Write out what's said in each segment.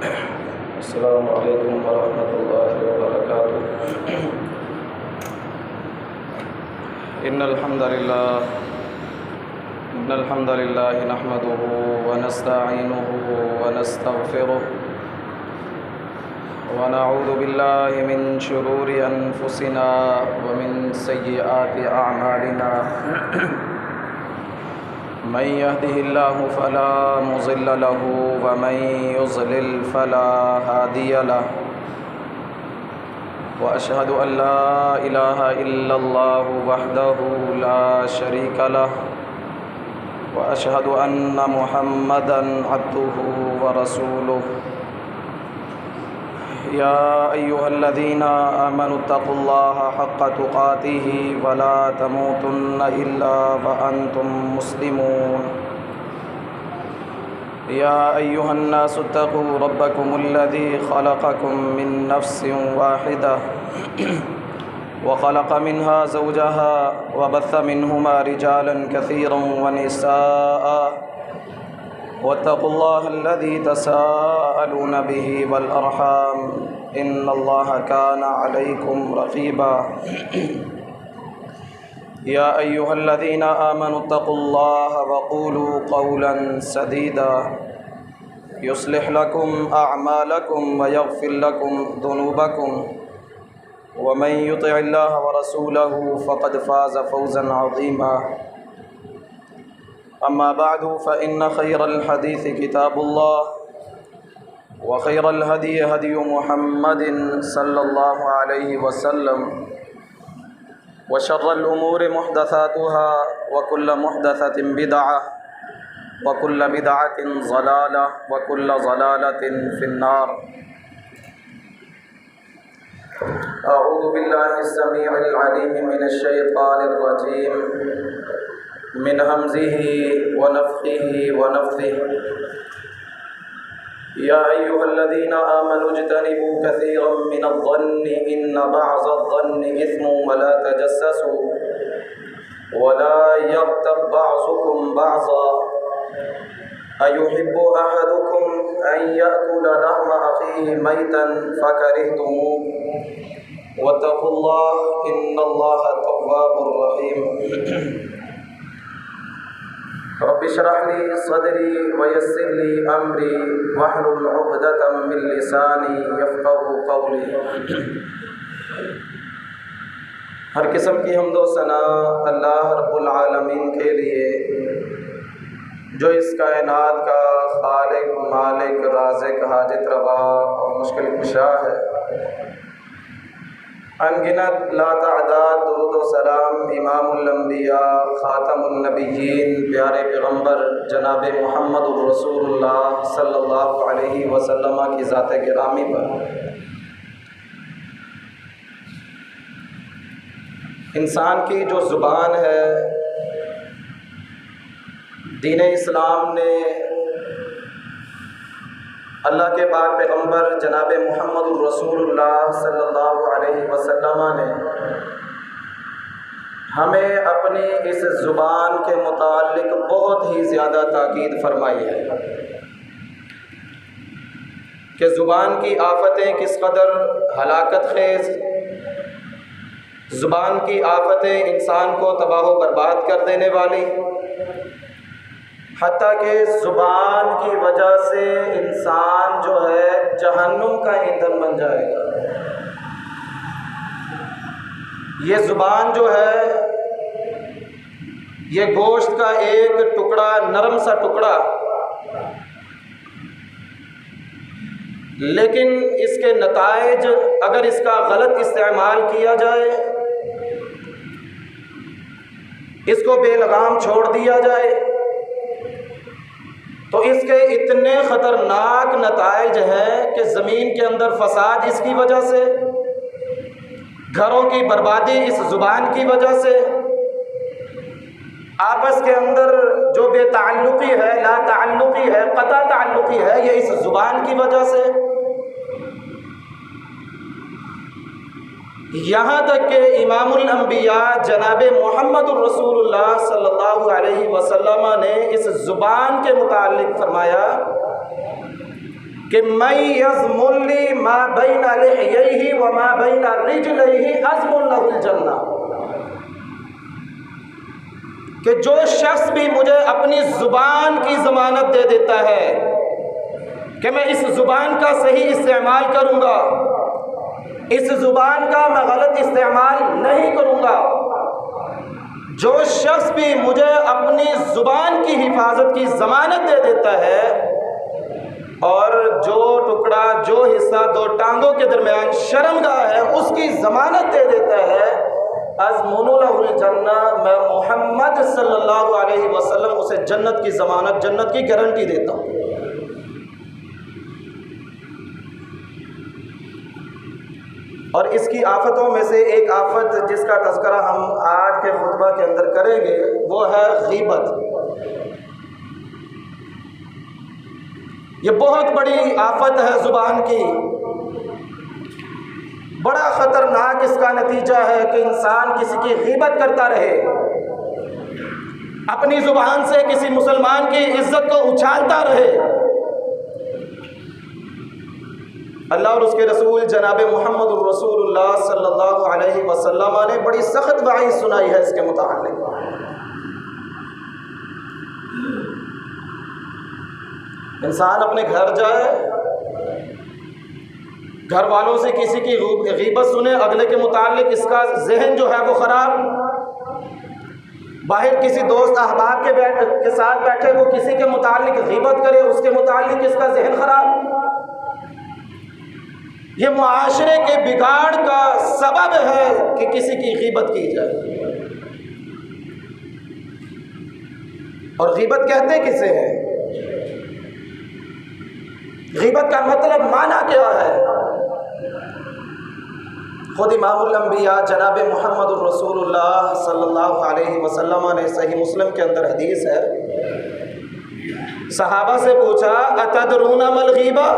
अस्सलामु अलैकुम वरहमतुल्लाहि वबरकातुह। इन्नल हम्दलिल्लाह नहमदुहु व नस्तईनुहु व नस्तगफिरुह व नऊज़ु बिल्लाहि मिन शुरूरि अनफुसिना व मिन सय्यिआति अअमालिना। मन यहदिहिल्लाहु फला मुज़िल्ल लहु व मन युज़लिल फला हादिय लहु व अशहदु अन ला इलाहा इल्लल्लाहु वहदहु ला शरीक लहु व अशहदु अन्ना मुहम्मदन अब्दुहु व रसूलुहु। या अय्युहल्लज़ीना आमनुत्तक़ुल्लाहा हक़्क़ तुक़ातिही व ला तमूतुन्न इल्ला व अंतुम मुस्लिमून। या अय्युहन्नासुत्तक़ू रब्बकुमुल्लज़ी ख़लक़कुम मिन नफ्सिन वाहिदा व ख़लक़ मिन्हा ज़ौजहा व बस्स मिन्हुमा रिजालन कसीरन व निसाअ वत्तक़ुल्लाह अल्लज़ी तसाअलून बिही वल अर्हाम इन्नल्लाह कान अलैकुम रक़ीबा। या अय्युहल्लज़ीना आमनुत्तक़ुल्लाह वक़ूलू क़ौलन सदीदा युस्लिह लकुम अअमालकुम व यग़फ़िर लकुम ज़ुनूबकुम व मन युतिइल्लाह व रसूलहु फ़क़द फ़ाज़ फ़ौज़न अज़ीमा। अम्मा बअदु फ़इन्न ख़ैरल हदीस किताबुल्लाह व ख़ैरल हदी हदी मुहम्मदिन सल्लल्लाहु अलैहि वसल्लम व शर्रल उमूरि मुहदसातुहा व कुल्ल मुहदसतिन बिदअह व कुल्ल बिदअतिन ज़लालह व कुल्ल ज़लालतिन फ़िन्नार। अऊज़ु बिल्लाहि स्समीइल अलीम मिनश शैतानिर रजीम मिन हमज़िही व नफ़्ख़िही व नफ़्थिही। या अय्युहल्लज़ीना आमनू इज्तनिबू कसीरम मिनज़्ज़न्नि इन्न बअज़-ज़न्नि इस्मुन व ला तजस्ससू व ला यग़्तब बअज़ुकुम बअज़ा अयुहिब्बु अहदुकुम अन यअकुल लहम अख़ीहि मैतन फ़करिhtumuह वत्तक़ुल्लाह इन्नल्लाह तव्वाबुर रहीम। रब्बि इश्रह ली सदरी व यस्सिर ली अमरी वहलुल उक़दतम मिन लिसानी यफ़क़हू क़ौली। हर किस्म की हम्दो सना अल्लाह रब्बुल आलमीन के लिए जो इस कायनात का खालिक मालिक राज़िक हाजित रवा और मुश्किल कुशा है। अनगिनत लातादाद दुरूद व सलाम इमामुल अंबिया ख़ातमुन नबिय्यीन प्यारे पैगम्बर जनाब मुहम्मदुर रसूलुल्लाह सल्लल्लाहु अलैहि वसल्लम की ज़ात गिरामी पर। इंसान की जो ज़ुबान है, दीन इस्लाम ने अल्लाह के पाक पैगम्बर जनाब मुहम्मदुर रसूलुल्लाह सल्लल्लाहु अलैहि वसल्लम ने हमें अपनी इस ज़ुबान के मुताल्लिक़ बहुत ही ज़्यादा ताकीद फरमाई है कि ज़ुबान की आफ़तें किस कदर हलाकत खेज़, ज़ुबान की आफ़तें इंसान को तबाह व बर्बाद कर देने वाली, हत्ता कि ज़ुबान की वजह से इंसान जो है जहन्नुम का ईंधन बन जाएगा। ये ज़ुबान जो है ये गोश्त का एक टुकड़ा, नरम सा टुकड़ा, लेकिन इसके नताइज अगर इसका गलत इस्तेमाल किया जाए, इसको बेलगाम छोड़ दिया जाए तो इसके इतने ख़तरनाक नताइज हैं कि ज़मीन के अंदर फ़साद इसकी वजह से, घरों की बर्बादी इस ज़ुबान की वजह से, आपस के अंदर जो बेताल्लुक़ी है, ला ताल्लुक़ी है, क़ता ताल्लुक़ी है, ये इस ज़ुबान की वजह से। यहाँ तक कि इमामुल अंबिया जनाब मुहम्मदुर रसूलुल्लाह सल्लल्लाहु अलैहि वसल्लम ने इस ज़ुबान के मुताल्लिक़ फरमाया कि मैं यज़मुल्ली मा बैना लिह्यैहि व मा बैना रिजलैहि अज़मुल लहुल जन्ना, कि जो शख्स भी मुझे अपनी ज़ुबान की ज़मानत दे देता है कि मैं इस ज़ुबान का सही इस्तेमाल करूँगा, इस ज़ुबान का मैं गलत इस्तेमाल नहीं करूँगा, जो शख्स भी मुझे अपनी ज़ुबान की हिफाजत की ज़मानत दे देता है और जो टुकड़ा, जो हिस्सा दो टांगों के दरमियान शर्मगाह है उसकी ज़मानत दे देता है, अज़मुनु लहुल जन्ना, मैं मोहम्मद सल्लल्लाहु अलैहि वसल्लम उसे जन्नत की ज़मानत, जन्नत की गारंटी देता हूँ। और इसकी आफ़तों में से एक आफ़त जिसका तज़किरा हम आज के खुतबा के अंदर करेंगे वो है गीबत। ये बहुत बड़ी आफ़त है ज़ुबान की, बड़ा ख़तरनाक इसका नतीजा है कि इंसान किसी की गीबत करता रहे, अपनी ज़ुबान से किसी मुसलमान की इज़्ज़त को उछालता रहे। अल्लाह और उसके रसूल जनाब मुहम्मद रसूलुल्लाह सल्लल्लाहु अलैहि वसल्लम ने बड़ी सख्त वाइज़ सुनाई है इसके मुताल्लिक़। इंसान अपने घर जाए, घर वालों से किसी की गीबत सुने, अगले के मुताल्लिक़ इसका जहन जो है वो ख़राब, बाहर किसी दोस्त अहबाब के साथ बैठे वो किसी के मुताल्लिक़ गीबत करे, उसके मुताल्लिक़ इसका जहन ख़राब। ये मुआशरे के बिगाड़ का सबब है कि किसी की गीबत की जाए। और गीबत कहते किसे हैं? गीबत का मतलब माना क्या है? खुद इमामुल अंबिया जनाब मुहम्मद रसूलुल्लाह सल्लल्लाहु अलैहि वसल्लम ने सही मुस्लिम के अंदर हदीस है, सहाबा से पूछा अतदरूना मल गीबा,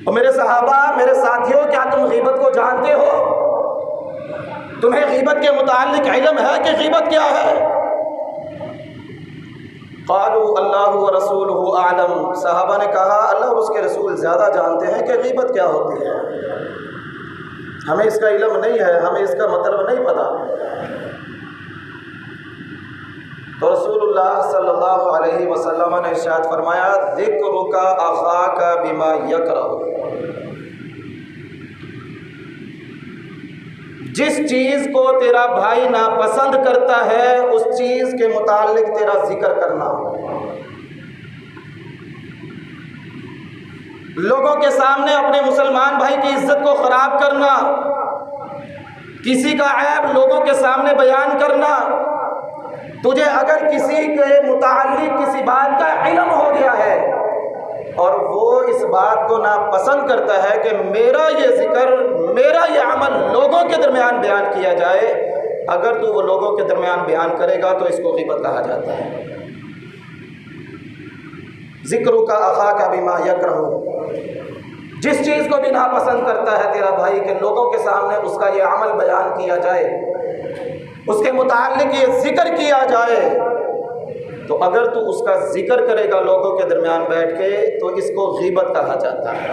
और मेरे सहाबा, मेरे साथियों, क्या तुम गीबत को जानते हो? तुम्हें गीबत के मुताल्लिक इल्म है कि गीबत क्या है? क़ालू अल्लाहु व रसूलुहु आलम, सहाबा ने कहा अल्लाह और उसके रसूल ज़्यादा जानते हैं कि गीबत क्या होती है, हमें इसका इल्म नहीं है, हमें इसका मतलब नहीं पता। तो रसूलुल्लाह सल्लल्लाहु अलैहि वसल्लम ने इरशाद फरमाया ज़िक्रुका अख़ाका बिमा यकरहु, जिस चीज़ को तेरा भाई नापसंद करता है उस चीज़ के मुताल्लिक तेरा जिक्र करना, लोगों के सामने अपने मुसलमान भाई की इज्जत को ख़राब करना, किसी का ऐब लोगों के सामने बयान करना। तुझे अगर किसी के मुताल्लिक किसी बात का इल्म हो गया है और वो इस बात को नापसंद करता है कि मेरा ये जिक्र, मेरा ये अमल लोगों के दरमियान बयान किया जाए, अगर तू वो लोगों के दरमियान बयान करेगा तो इसको ग़ीबत कहा जाता है। ज़िक्र का अख़ा का बिमा यकरहु, जिस चीज़ को भी नापसंद करता है तेरा भाई के लोगों के सामने उसका ये अमल बयान किया जाए, उसके मुताल्लिक ये जिक्र किया जाए, तो अगर तू उसका जिक्र करेगा लोगों के दरमियान बैठ के तो इसको गीबत कहा जाता है।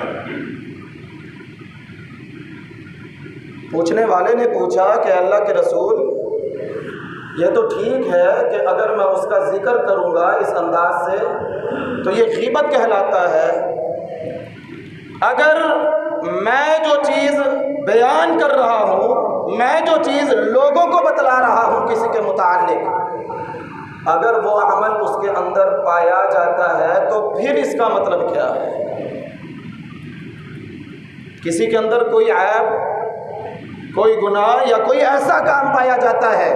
पूछने वाले ने पूछा कि अल्लाह के रसूल, ये तो ठीक है कि अगर मैं उसका जिक्र करूँगा इस अंदाज से तो ये गीबत कहलाता है, अगर मैं जो चीज़ बयान कर रहा हूँ, मैं जो चीज़ लोगों को बतला रहा हूँ किसी के मुताल्लिक, अगर वो अमल उसके अंदर पाया जाता है तो फिर इसका मतलब क्या है? किसी के अंदर कोई ऐब, कोई गुनाह या कोई ऐसा काम पाया जाता है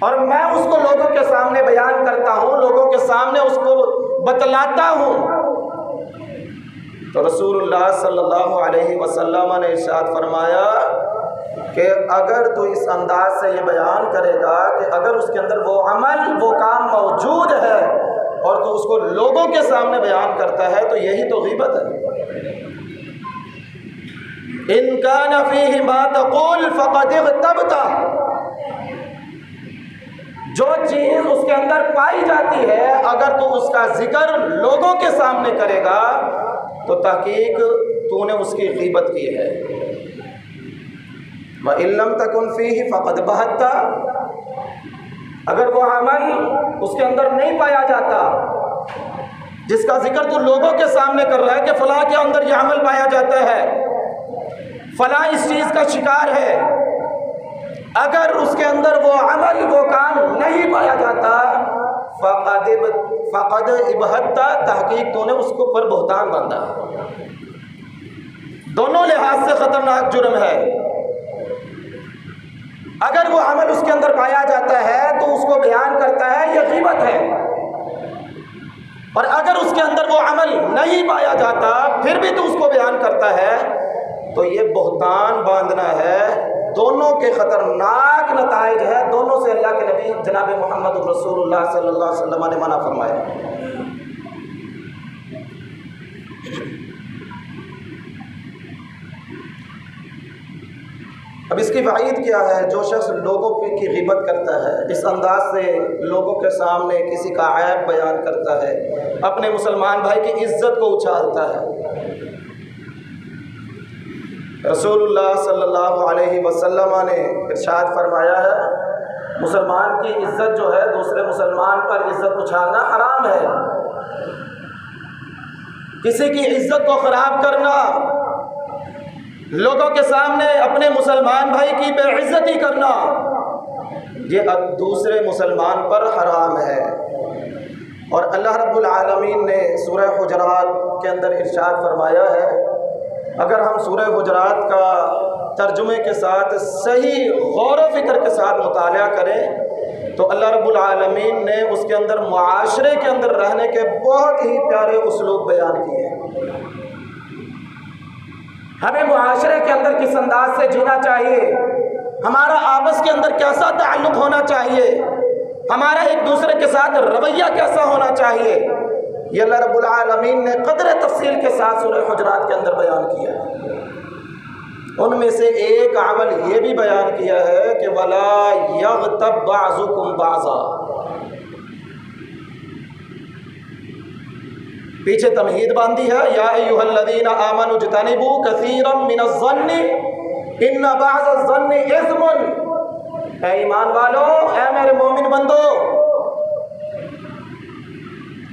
और मैं उसको लोगों के सामने बयान करता हूँ, लोगों के सामने उसको बतलाता हूँ, तो रसूलुल्लाह सल्लल्लाहु अलैहि वसल्लम ने इरशाद फरमाया कि अगर तो इस अंदाज से ये बयान करेगा कि अगर उसके अंदर वो अमल, वो काम मौजूद है और तो उसको लोगों के सामने बयान करता है तो यही तो गीबत है। इन कान फीहि मा तक़ूल फ़क़द इग़्तबता, जो चीज़ उसके अंदर पाई जाती है अगर तू उसका जिक्र लोगों के सामने करेगा तो तहकीक तूने उसकी ग़ीबत की है। व इल्लम तकुन फ़ीही फ़क़द बहत्ता, अगर वो अमल उसके अंदर नहीं पाया जाता जिसका जिक्र तू लोगों के सामने कर रहा है कि फ़लाँ के अंदर यह अमल पाया जाता है, फ़लाँ इस चीज़ का शिकार है, अगर उसके अंदर वो अमल वो काम नहीं पाया जाता फ़क़द इबहत्ता, तहकीक तूने उसको पर बुहतान बांधा। दोनों लिहाज से ख़तरनाक जुर्म है। अगर वो अमल उसके अंदर पाया जाता है तो उसको बयान करता है, यह ग़ीबत है, और अगर उसके अंदर वो अमल नहीं पाया जाता फिर भी तो उसको बयान करता है तो ये बुहतान बांधना है। दोनों के ख़तरनाक नताइज है। दोनों से अल्लाह के नबी जनाब मोहम्मद रसूलुल्लाह सल्लल्लाहु अलैहि वसल्लम ने मना फरमाया। अब इसकी वईद क्या है? जो शख्स लोगों की ग़ीबत करता है, इस अंदाज से लोगों के सामने किसी का ऐब बयान करता है, अपने मुसलमान भाई की इज़्ज़त को उछालता है। रसूलुल्लाह सल्लल्लाहु अलैहि वसल्लम ने इरशाद फरमाया है, मुसलमान की इज़्ज़त जो है दूसरे मुसलमान पर इज़्ज़त उछालना हराम है। किसी की इज़्ज़त को ख़राब करना, लोगों के सामने अपने मुसलमान भाई की बेइज्जती करना, ये अब दूसरे मुसलमान पर हराम है। और अल्लाह रब्बुल आलमीन ने सूरह हुजरात के अंदर इरशाद फरमाया है, अगर हम सूरह हुजरात का तर्जुमे के साथ सही गौर व फिक्र के साथ मुताला करें तो अल्लाह रब्बुल आलमीन ने उसके अंदर मुआशरे के अंदर रहने के बहुत ही प्यारे उसलूब बयान किए हैं। हमें मुआशरे के अंदर किस अंदाज से जीना चाहिए, हमारा आपस के अंदर कैसा ताल्लुक़ होना चाहिए, हमारा एक दूसरे के साथ रवैया कैसा होना चाहिए, ये अल्लाह रब्बुल आलमीन ने क़द्र तफ़सील के साथ सूरह हुजरात के अंदर बयान किया है। उनमें से एक अमल ये भी बयान किया है कि वला यग़्तब बाज़ुकुम बाज़ा, पीछे तमहीद बांधी है, या अय्युहल्लज़ीना आमनु इज्तनिबू कसीरम मिनज़्ज़न्नि इन्न बअज़-ज़न्नि इस्मुन, ऐ ईमान वालो, ऐ मेरे मोमिन बंदो,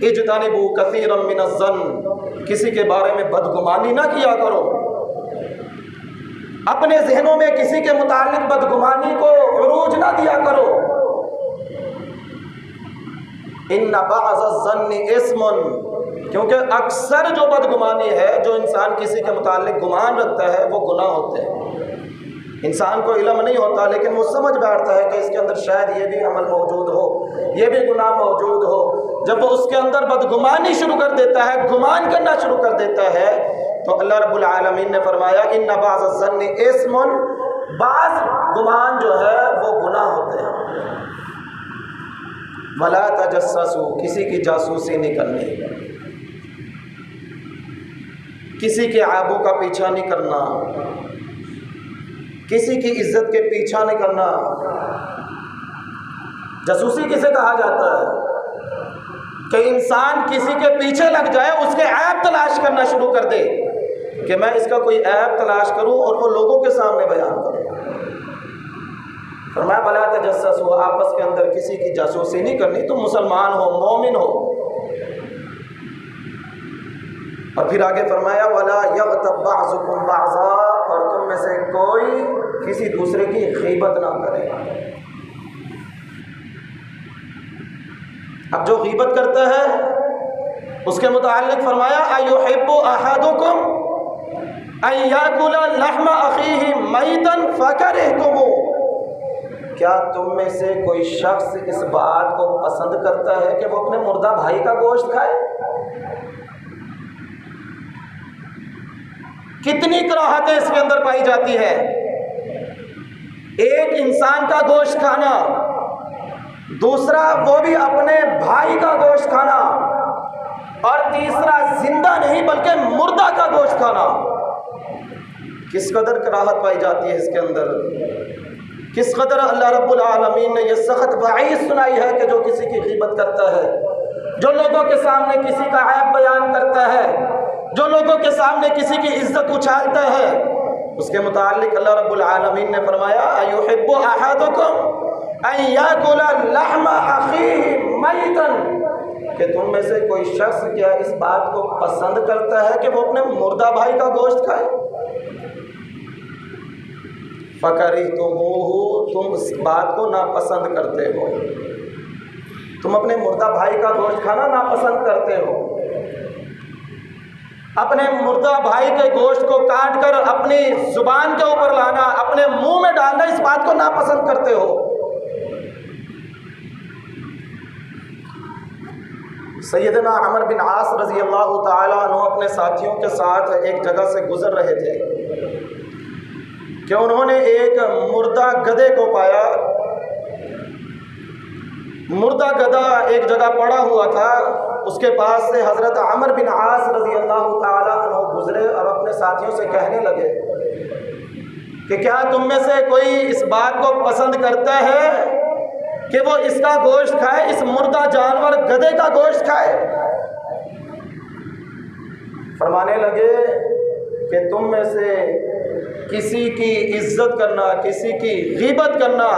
इज्तनिबू कसीरम मिनज़्ज़न्न, किसी के बारे में बदगुमानी ना किया करो, अपने जहनों में किसी के मुतालिक बदगुमानी को उरूज ना दिया करो। इन्न बअज़-ज़न्नि इस्मुन, क्योंकि अक्सर जो बदगुमानी है, जो इंसान किसी के मुतालिक गुमान रखता है, वो गुनाह होते हैं। इंसान को इल्म नहीं होता लेकिन वो समझ बैठता है कि इसके अंदर शायद ये भी अमल मौजूद हो, ये भी गुनाह मौजूद हो। जब वो उसके अंदर बदगुमानी शुरू कर देता है, गुमान करना शुरू कर देता है, तो अल्लाह रब्बुल आलमीन ने फरमाया इन्न बअज़-ज़न्नि इस्मुन, बाज़ गुमान जो है वो गुनाह होते हैं। वला तजस्ससू, किसी की जासूसी नहीं करनी, किसी के आबू का पीछा नहीं करना, किसी की इज्जत के पीछा नहीं करना। जासूसी किसे कहा जाता है? कि इंसान किसी के पीछे लग जाए, उसके ऐब तलाश करना शुरू कर दे कि मैं इसका कोई ऐब तलाश करूं और वो लोगों के सामने बयान करूं। फरमाया वला तजस्ससू, आपस के अंदर किसी की जासूसी नहीं करनी, तुम मुसलमान हो, मोमिन हो। और फिर आगे फरमाया वला यग़्तब बअज़ुकुम बअज़ा, और तुम में से कोई किसी दूसरे की ग़ीबत ना करे। अब जो ग़ीबत करता है उसके मुताल्लिक़ फरमाया अयुहिब्बु अहदुकुम अन याकुला लहमा अख़ीहि मैतन फ़करिहतुमू, क्या तुम में से कोई शख्स इस बात को पसंद करता है कि वो अपने मुर्दा भाई का गोश्त खाए? कितनी कराहतें इसके अंदर पाई जाती है। एक इंसान का गोश्त खाना, दूसरा वो भी अपने भाई का गोश्त खाना, और तीसरा जिंदा नहीं बल्कि मुर्दा का गोश्त खाना। किस कदर कराहत पाई जाती है इसके अंदर किस कदर अल्लाह रब्बुल आलमीन ने यह सख्त वईद सुनाई है कि जो किसी की ग़ीबत करता है, जो लोगों के सामने किसी का ऐब बयान करता है, जो लोगों के सामने किसी की इज्जत उछालता है, उसके मुतालिक अल्लाह रब्बुल आलमीन ने फरमाया अयुहिब्बु अहदुकुम अन याकुला लहमा अखीहि मैतन, कि तुम में से कोई शख्स क्या इस बात को पसंद करता है कि वो अपने मुर्दा भाई का गोश्त खाए। फकरिहतुमूहु, तुम इस बात को नापसंद करते हो, तुम अपने मुर्दा भाई का गोश्त खाना नापसंद करते हो, अपने मुर्दा भाई के गोश्त को काट कर अपनी जुबान के ऊपर लाना, अपने मुंह में डालना, इस बात को नापसंद करते हो। सैयदना अमर बिन आस रज़ी अल्लाह ताला अन्हु अपने साथियों के साथ एक जगह से गुजर रहे थे कि उन्होंने एक मुर्दा गधे को पाया। मुर्दा गधा एक जगह पड़ा हुआ था, उसके पास से हज़रत अमर बिन आस रज़ी अल्लाह ताला अन्हु गुजरे और अपने साथियों से कहने लगे कि क्या तुम में से कोई इस बात को पसंद करता है कि वो इसका गोश्त खाए, इस मुर्दा जानवर गधे का गोश्त खाए। फरमाने लगे कि तुम में से किसी की इज्जत करना, किसी की ग़ीबत करना,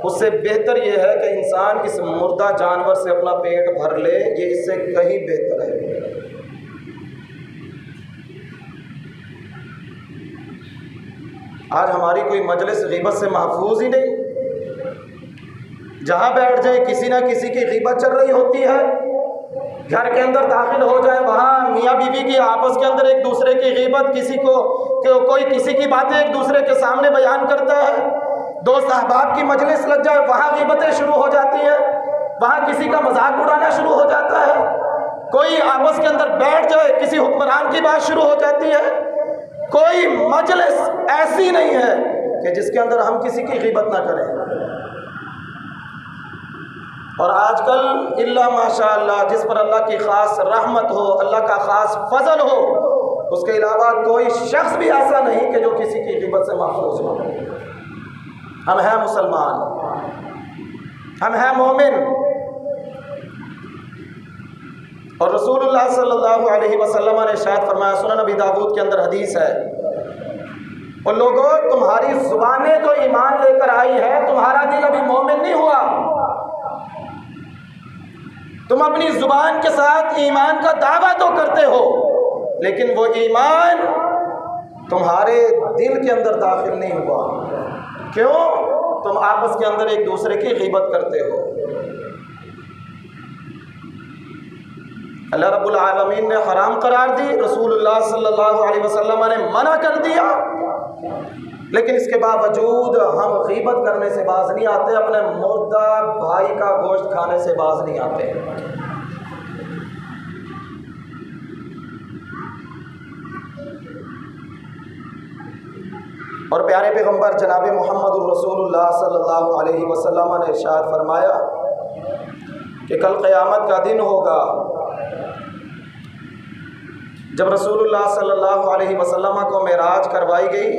उससे बेहतर ये है कि इंसान इस मुर्दा जानवर से अपना पेट भर ले, ये इससे कहीं बेहतर है। आज हमारी कोई मजलिस ग़ीबत से महफूज ही नहीं, जहाँ बैठ जाए किसी ना किसी की ग़ीबत चल रही होती है। घर के अंदर दाखिल हो जाए, वहाँ मियाँ बीवी की आपस के अंदर एक दूसरे की ग़ीबत, कोई किसी की बातें एक दूसरे के सामने बयान करता है। दोस्त अहबाब की मजलिस लग जाए, वहाँ ग़ीबतें शुरू हो जाती है, वहाँ किसी का मजाक उड़ाना शुरू हो जाता है। कोई आपस के अंदर बैठ जाए, किसी हुक्मरान की बात शुरू हो जाती है। कोई मजलिस ऐसी नहीं है कि जिसके अंदर हम किसी की ग़ीबत ना करें। और आजकल इल्ला माशाअल्लाह, जिस पर अल्लाह की ख़ास रहमत हो, अल्लाह का ख़ास फजल हो, उसके अलावा कोई शख्स भी ऐसा नहीं कि जो किसी की ग़ीबत से महफूज हो। हम हैं मुसलमान, हम हैं मोमिन। और रसूलुल्लाह सल्लल्लाहु अलैहि वसल्लम ने इरशाद फरमाया, सुनन नबी दाऊद के अंदर हदीस है, और लोगों तुम्हारी ज़ुबानें तो ईमान लेकर आई है, तुम्हारा दिल अभी मोमिन नहीं हुआ। तुम अपनी ज़ुबान के साथ ईमान का दावा तो करते हो, लेकिन वो ईमान तुम्हारे दिल के अंदर दाखिल नहीं हुआ। क्यों? तुम आपस के अंदर एक दूसरे की ग़ीबत करते हो। अल्लाह रब्बुल आलमीन ने हराम करार दी, रसूलुल्लाह सल्लल्लाहु अलैहि वसल्लम ने मना कर दिया, लेकिन इसके बावजूद हम ग़ीबत करने से बाज नहीं आते, अपने मुर्दा भाई का गोश्त खाने से बाज नहीं आते। और प्यारे पैगम्बर जनाब मुहम्मदुर रसूलुल्लाह सल्लल्लाहु अलैहि वसल्लम ने इरशाद फरमाया कि कल क़यामत का दिन होगा जब रसूलुल्लाह सल्लल्लाहु अलैहि वसल्लम को मेराज करवाई गई,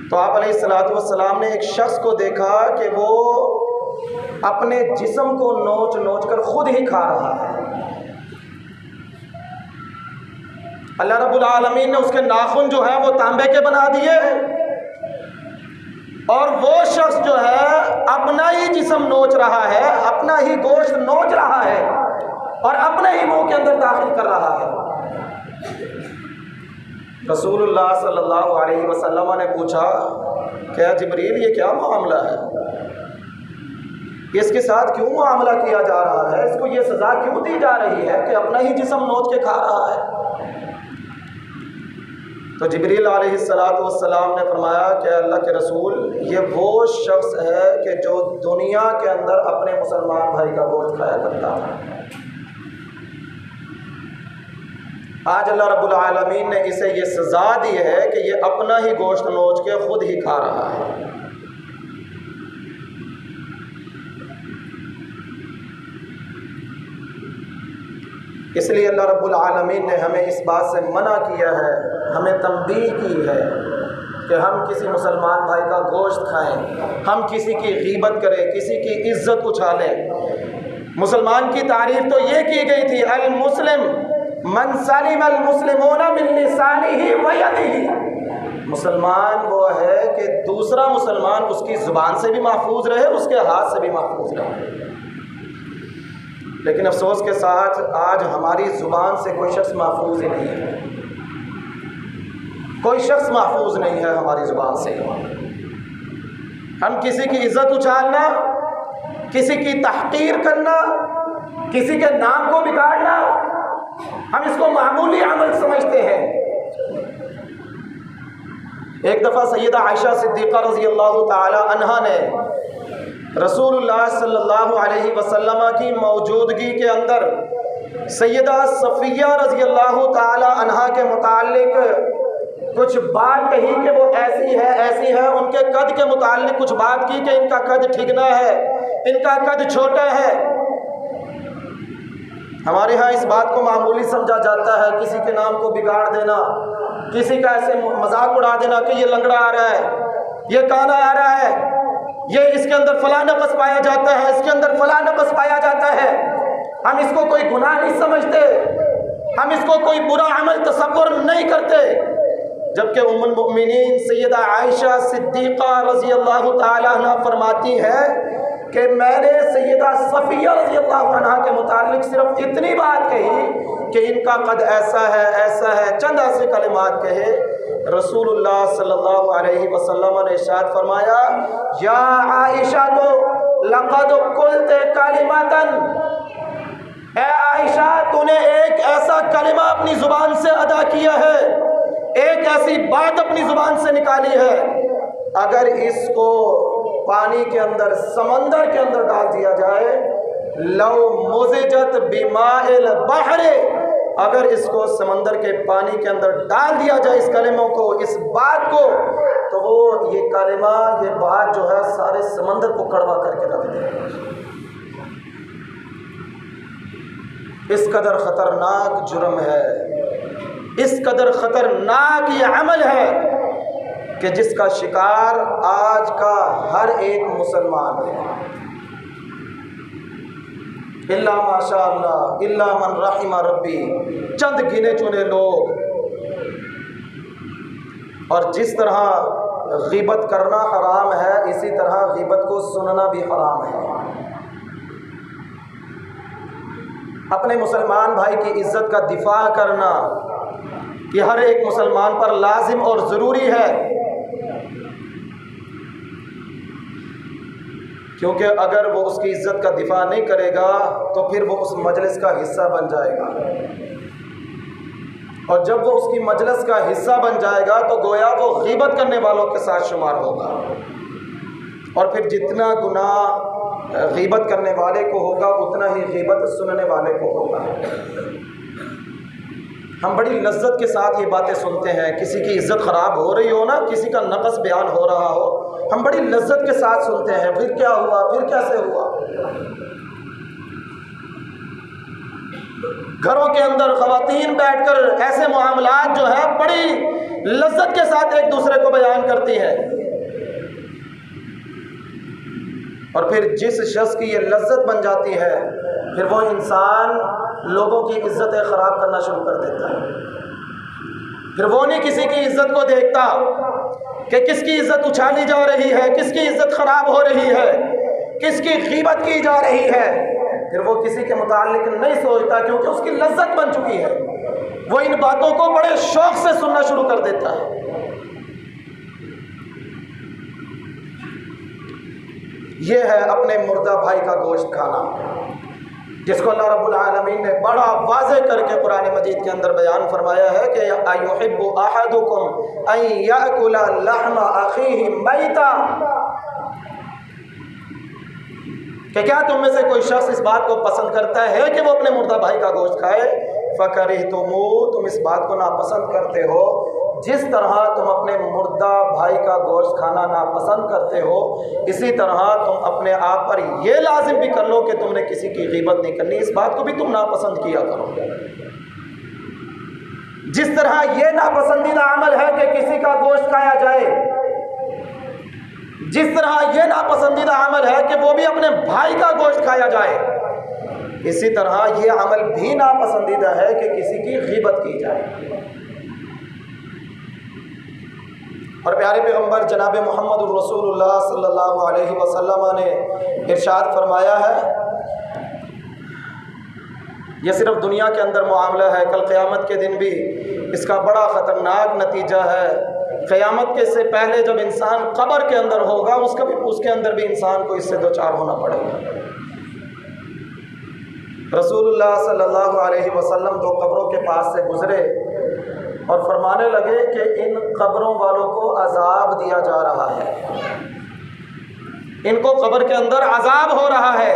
तो आप अलैहिस्सलातु वस्सलाम ने एक शख्स को देखा कि वो अपने जिस्म को नोच नोच कर खुद ही खा रहा है। अल्लाह रब्बुल आलमीन ने उसके नाखून जो है वो तांबे के बना दिए, और वो शख्स जो है अपना ही जिस्म नोच रहा है, अपना ही गोश्त नोच रहा है और अपने ही मुंह के अंदर दाखिल कर रहा है। रसूलुल्लाह सल्लल्लाहु अलैहि वसल्लम ने पूछा, क्या जिब्रील ये क्या मामला है, इसके साथ क्यों मामला किया जा रहा है, इसको ये सज़ा क्यों दी जा रही है कि अपना ही जिस्म नोच के खा रहा है? तो जिब्रील अलैहिस्सलातु वस्सलाम ने फरमाया कि अल्लाह के रसूल, ये वो शख्स है कि जो दुनिया के अंदर अपने मुसलमान भाई का गोश्त खाया करता था। आज अल्लाह रब्बुल आलमीन ने इसे ये सज़ा दी है कि ये अपना ही गोश्त नोच के खुद ही खा रहा है। इसलिए अल्लाह रब्बुल आलमीन ने हमें इस बात से मना किया है, हमें तंबीह की है कि हम किसी मुसलमान भाई का गोश्त खाएं, हम किसी की गीबत करें, किसी की इज्जत उछालें। मुसलमान की तारीफ तो ये की गई थी, अल मुस्लिम मन सलिम अल मुस्लिमून मिन लिसानिही व यदिही। मुसलमान वो है कि दूसरा मुसलमान उसकी ज़ुबान से भी महफूज रहे, उसके हाथ से भी महफूज रहे। लेकिन अफसोस के साथ आज हमारी ज़ुबान से कोई शख्स महफूज ही नहीं है, कोई शख्स महफूज नहीं है हमारी ज़ुबान से। हम किसी की इज़्ज़त उछालना, किसी की तहक़ीर करना, किसी के नाम को बिगाड़ना, हम इसको मामूली अमल समझते हैं। एक दफ़ा सैयदा आयशा सिद्दीक़ा रज़ी अल्लाह ताला अन्हा ने रसूलुल्लाह सल्लल्लाहु अलैहि वसल्लम की मौजूदगी के अंदर सैयदा सफ़िया रज़ी अल्लाह ताला अन्हा के मुताल्लिक़ कुछ बात कही कि वो ऐसी है। उनके कद के मुताल्लिक़ कुछ बात की कि इनका कद ठिकना है, इनका कद छोटा है। हमारे यहाँ इस बात को मामूली समझा जाता है, किसी के नाम को बिगाड़ देना, किसी का ऐसे मजाक उड़ा देना कि ये लंगड़ा आ रहा है, ये काना आ रहा है, ये इसके अंदर फला नक़्स पाया जाता है, इसके अंदर फला नक़्स पाया जाता है। हम इसको कोई गुनाह नहीं समझते, हम इसको कोई बुरा अमल तसव्वुर नहीं करते। जबकि उम्मुल मुमिनीन सैयदा आयशा सिद्दीक़ा रज़ी अल्लाह ताला अन्हा फरमाती है कि मैंने सैयदा सफ़िया रज़ी अल्लाह अन्हा के मुताल्लिक़ सिर्फ इतनी बात कही कि इनका कद ऐसा है, चंद ऐसे कलिमात कहे। रसूलुल्लाह सल्लल्लाहु अलैहि वसल्लम ने इरशाद फरमाया, या आयशा तो लक़द क़ुल्त कलिमतन, ए आयशा तूने एक ऐसा कलिमा अपनी ज़ुबान से अदा किया है, एक ऐसी बात अपनी ज़ुबान से निकाली है, अगर इसको पानी के अंदर, समंदर के अंदर डाल दिया जाए, लौ मुज़िजत बिमाइल बहरे, अगर इसको समंदर के पानी के अंदर डाल दिया जाए, इस कलिमा को, इस बात को, तो वो ये कलिमा, ये बात जो है सारे समंदर को कड़वा करके रख देगा। इस कदर ख़तरनाक जुर्म है, इस कदर ख़तरनाक ये अमल है कि जिसका शिकार आज का हर एक मुसलमान है, इल्ला माशाअल्लाह, इल्ला मन रहिमा रब्बी, चंद गिने चुने लोग। और जिस तरह ग़ीबत करना हराम है, इसी तरह ग़ीबत को सुनना भी हराम है। अपने मुसलमान भाई की इज़्ज़त का दिफा करना ये हर एक मुसलमान पर लाजिम और ज़रूरी है, क्योंकि अगर वो उसकी इज़्ज़त का दिफा नहीं करेगा तो फिर वो उस मजलिस का हिस्सा बन जाएगा, और जब वो उसकी मजलिस का हिस्सा बन जाएगा तो गोया वो ग़ीबत करने वालों के साथ शुमार होगा, और फिर जितना गुनाह ग़ीबत करने वाले को होगा उतना ही ग़ीबत सुनने वाले को होगा। हम बड़ी लज्जत के साथ ये बातें सुनते हैं, किसी की इज़्ज़त ख़राब हो रही हो ना, किसी का नक़्स बयान हो रहा हो, हम बड़ी लज्जत के साथ सुनते हैं, फिर क्या हुआ, फिर कैसे हुआ। घरों के अंदर ख़वातीन बैठकर ऐसे मामलात जो है बड़ी लज्जत के साथ एक दूसरे को बयान करती है, और फिर जिस शख्स की ये लज्जत बन जाती है, फिर वो इंसान लोगों की इज़्ज़तें ख़राब करना शुरू कर देता है। फिर वो नहीं किसी की इज़्ज़त को देखता कि किसकी इज़्ज़त उछाली जा रही है, किसकी इज़्ज़त ख़राब हो रही है, किसकी ग़ीबत की जा रही है, फिर वो किसी के मुताल्लिक़ नहीं सोचता, क्योंकि उसकी लज्जत बन चुकी है। वो इन बातों को बड़े शौक़ से सुनना शुरू कर देता है। ये है अपने मुर्दा भाई का गोश्त खाना, जिसको अल्लाह रब्बुल आलमीन ने बड़ा वाज़े करके कुरान मजीद के अंदर बयान फरमाया है कि अयुहिब्बु अहदुकुम अन याकुला लहमा अखीहि मैता, कि क्या तुम में से कोई शख्स इस बात को पसंद करता है कि वो अपने मुर्दा भाई का गोश्त खाए। फ़करिहतुमू, तुम इस बात को नापसंद करते हो, जिस तरह तुम अपने मुर्दा भाई का गोश्त खाना नापसंद करते हो, इसी तरह तुम अपने आप पर यह लाजिम भी कर लो कि तुमने किसी की ग़ीबत नहीं करनी, इस बात को भी तुम नापसंद किया करो। जिस तरह ये नापसंदीदा अमल है कि किसी का गोश्त खाया जाए, जिस तरह ये नापसंदीदा अमल है कि वो भी अपने भाई का गोश्त खाया जाए, इसी तरह ये अमल भी नापसंदीदा है कि किसी की गीबत की जाए। और प्यारे पैगंबर जनाब मोहम्मद रसूलुल्लाह सल्लल्लाहु अलैहि वसल्लम ने इरशाद फरमाया है, यह सिर्फ दुनिया के अंदर मामला है, कल क़यामत के दिन भी इसका बड़ा ख़तरनाक नतीजा है। क़यामत के से पहले जब इंसान कब्र के अंदर होगा, उसके अंदर भी इंसान को इससे दो चार होना पड़ेगा। रसूलुल्लाह सल्लल्लाहु अलैहि वसल्लम दो कब्रों के पास से गुज़रे और फरमाने लगे कि इन कब्रों वालों को अजाब दिया जा रहा है, इनको कब्र के अंदर अजाब हो रहा है,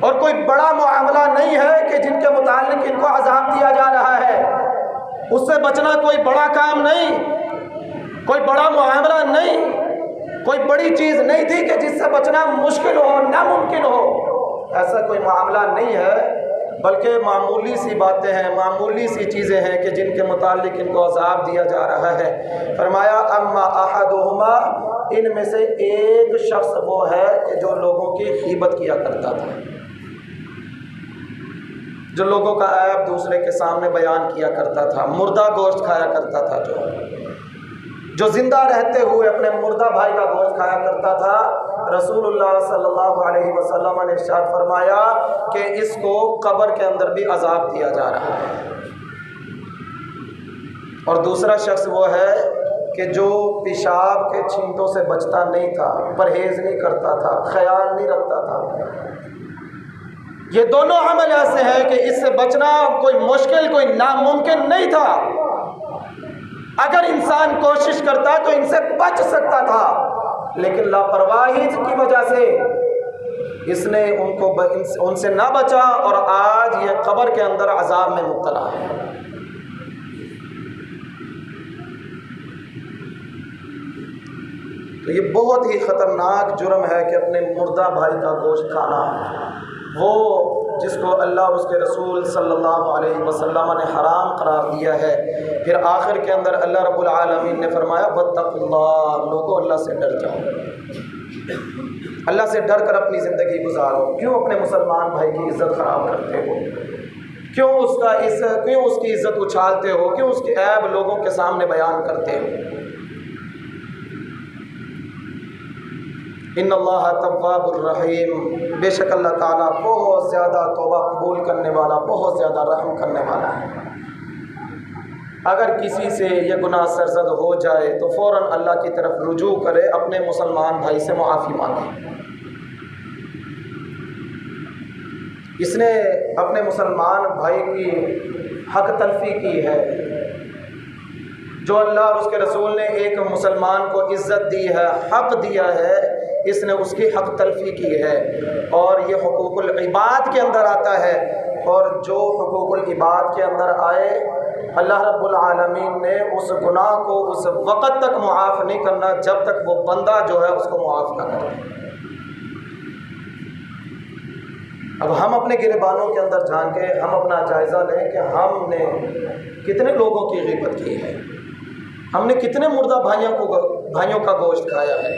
और कोई बड़ा मामला नहीं है कि जिनके मुतालिक इनको अजाब दिया जा रहा है। उससे बचना कोई बड़ा काम नहीं, कोई बड़ा मामला नहीं, कोई बड़ी चीज़ नहीं थी कि जिससे बचना मुश्किल हो, नामुमकिन हो। ऐसा कोई मामला नहीं है, बल्कि मामूली सी बातें हैं, मामूली सी चीज़ें हैं कि जिनके मुतालिक इनको अजाब दिया जा रहा है। फरमाया अम्मा अहदुहुमा, इनमें से एक शख्स वो है कि जो लोगों की गीबत किया करता था, जो लोगों का ऐब दूसरे के सामने बयान किया करता था, मुर्दा गोश्त खाया करता था, जो जिंदा रहते हुए अपने मुर्दा भाई का गोश्त खाया करता था। रसूलुल्लाह सल्लल्लाहु अलैहि वसल्लम ने इरशाद फरमाया कि इसको कब्र के अंदर भी अजाब दिया जा रहा है। और दूसरा शख्स वो है कि जो पेशाब के छींटों से बचता नहीं था, परहेज़ नहीं करता था, ख्याल नहीं रखता था। ये दोनों अमल ऐसे हैं कि इससे बचना कोई मुश्किल, कोई नामुमकिन नहीं था। अगर इंसान कोशिश करता तो इनसे बच सकता था, लेकिन लापरवाही की वजह से इसने उनसे ना बचा और आज ये कब्र के अंदर अजाब में मुब्तला है। तो ये बहुत ही ख़तरनाक जुर्म है कि अपने मुर्दा भाई का गोश्त खाना, वो जिसको अल्लाह और उसके रसूल सल्लल्लाहु अलैहि वसल्लम ने हराम करार दिया है। फिर आखिर के अंदर अल्लाह रब्बुल आलमीन ने फरमाया वत्तकुल्लाह, लोगों अल्लाह से डर जाओ, अल्लाह से डर कर अपनी ज़िंदगी गुजारो। क्यों अपने मुसलमान भाई की इज़्ज़त ख़राब करते हो? क्यों उसकी इज़्ज़त उछालते हो? क्यों उसके ऐब लोगों के सामने बयान करते हो? इन्नल्लाह तव्वाबुर रहीम, बेशक अल्लाह ताला बहुत ज़्यादा तौबा कबूल करने वाला, बहुत ज़्यादा रहम करने वाला है। अगर किसी से यह गुनाह सरज़द हो जाए तो फ़ौरन अल्लाह की तरफ रुजू करे, अपने मुसलमान भाई से मुआफ़ी मांगे। इसने अपने मुसलमान भाई की हक तलफ़ी की है। जो अल्लाह और उसके रसूल ने एक मुसलमान को इज़्ज़त दी है, हक़ दिया है, इसने उसकी हक़ तलफ़ी की है। और ये हुकूकुल इबाद के अंदर आता है, और जो हुकूकुल इबाद के अंदर आए, अल्लाह रब्बुल आलमीन ने उस गुनाह को उस वक़्त तक मुआफ़ नहीं करना जब तक वो बंदा जो है उसको मुआफ़ ना करे। अब हम अपने गिरबानों के अंदर झांक के हम अपना जायज़ा लें कि हमने कितने लोगों की ग़ीबत की है, हमने कितने मुर्दा भाइयों का गोश्त खाया है,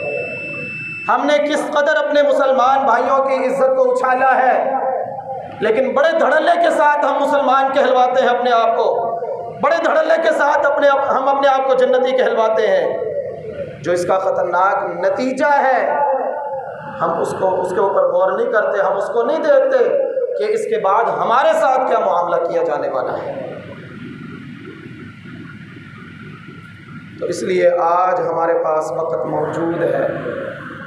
हमने किस कदर अपने मुसलमान भाइयों की इज़्ज़त को उछाला है। लेकिन बड़े धड़ल्ले के साथ हम मुसलमान कहलवाते हैं अपने आप को, बड़े धड़ल्ले के साथ हम अपने आप को जन्नती कहलवाते हैं। जो इसका ख़तरनाक नतीजा है, हम उसके ऊपर गौर नहीं करते, हम उसको नहीं देखते कि इसके बाद हमारे साथ क्या मामला किया जाने वाला है। तो इसलिए आज हमारे पास वक़्त मौजूद है,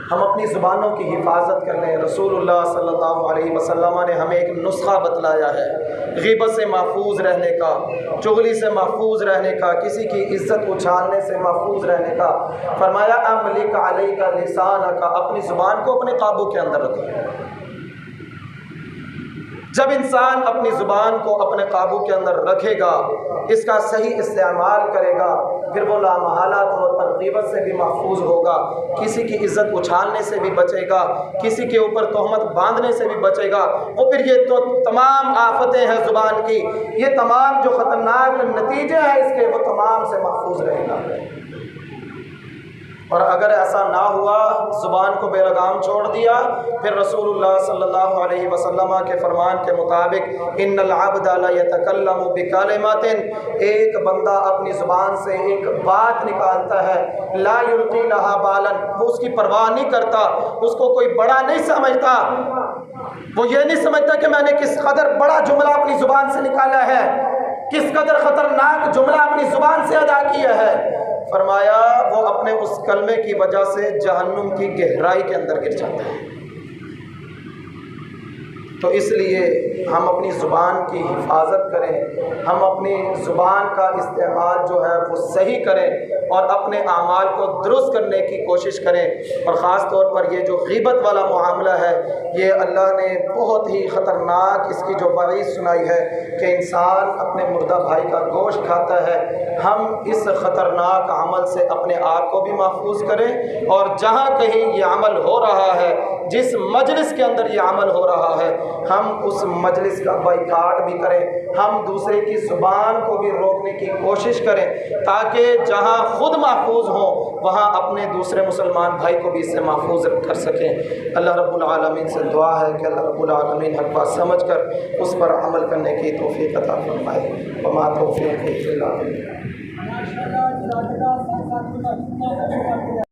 हम अपनी ज़ुबानों की हिफाजत कर लें। रसूलुल्लाह सल्लल्लाहु अलैहि वसल्लम ने हमें एक नुस्खा बतलाया है ग़ीबत से महफूज रहने का, चुगली से महफूज रहने का, किसी की इज़्ज़त उछालने से महफूज रहने का। फरमाया अमलिक अलैका लिसानका, अपनी ज़ुबान को अपने काबू के अंदर रखो। जब इंसान अपनी ज़ुबान को अपने काबू के अंदर रखेगा, इसका सही इस्तेमाल करेगा, फिर वो लामहला तौर पर ग़ीबत से भी महफूज होगा, किसी की इज़्ज़त उछालने से भी बचेगा, किसी के ऊपर तोहमत बांधने से भी बचेगा। वो फिर ये तो तमाम आफतें हैं ज़ुबान की, ये तमाम जो ख़तरनाक नतीजे हैं इसके, वो तमाम से महफूज रहेगा। और अगर ऐसा ना हुआ, ज़ुबान को बेलगाम छोड़ दिया, फिर रसूलुल्लाह सल्लल्लाहु अलैहि वसल्लम के फरमान के मुताबिक इन्नल अब्दा ला यतकल्लमु बिकलिमातिन, एक बंदा अपनी ज़ुबान से एक बात निकालता है, ला युल्क़ी लहा बालन, वो उसकी परवाह नहीं करता, उसको कोई बड़ा नहीं समझता, वो ये नहीं समझता कि मैंने किस कदर बड़ा जुमला अपनी ज़ुबान से निकाला है, किस कदर ख़तरनाक जुमला अपनी ज़ुबान से अदा किया है। फरमाया वो अपने उस कलमे की वजह से जहन्नुम की गहराई के अंदर गिर जाता है। तो इसलिए हम अपनी ज़ुबान की हिफाजत करें, हम अपनी ज़ुबान का इस्तेमाल जो है वो सही करें और अपने आमाल को दुरुस्त करने की कोशिश करें। और ख़ास तौर पर ये जो ग़ीबत वाला मामला है, ये अल्लाह ने बहुत ही ख़तरनाक इसकी जो वईद सुनाई है कि इंसान अपने मुर्दा भाई का गोश्त खाता है। हम इस ख़तरनाक अमल से अपने आप को भी महफूज करें, और जहाँ कहीं ये अमल हो रहा है, जिस मजलिस के अंदर ये अमल हो रहा है, हम उस मजलिस का बाइकाट भी करें, हम दूसरे की ज़ुबान को भी रोकने की कोशिश करें, ताकि जहां खुद महफूज हों वहां अपने दूसरे मुसलमान भाई को भी इससे महफूज कर सकें। अल्लाह रब्बुल आलमीन से दुआ है कि अल्लाह रब्बुल आलमीन हक़ बात समझ कर उस पर अमल करने की तौफ़ीक़ अता फरमाए। वमा तौफ़ीक़ी इल्ला बिल्लाह।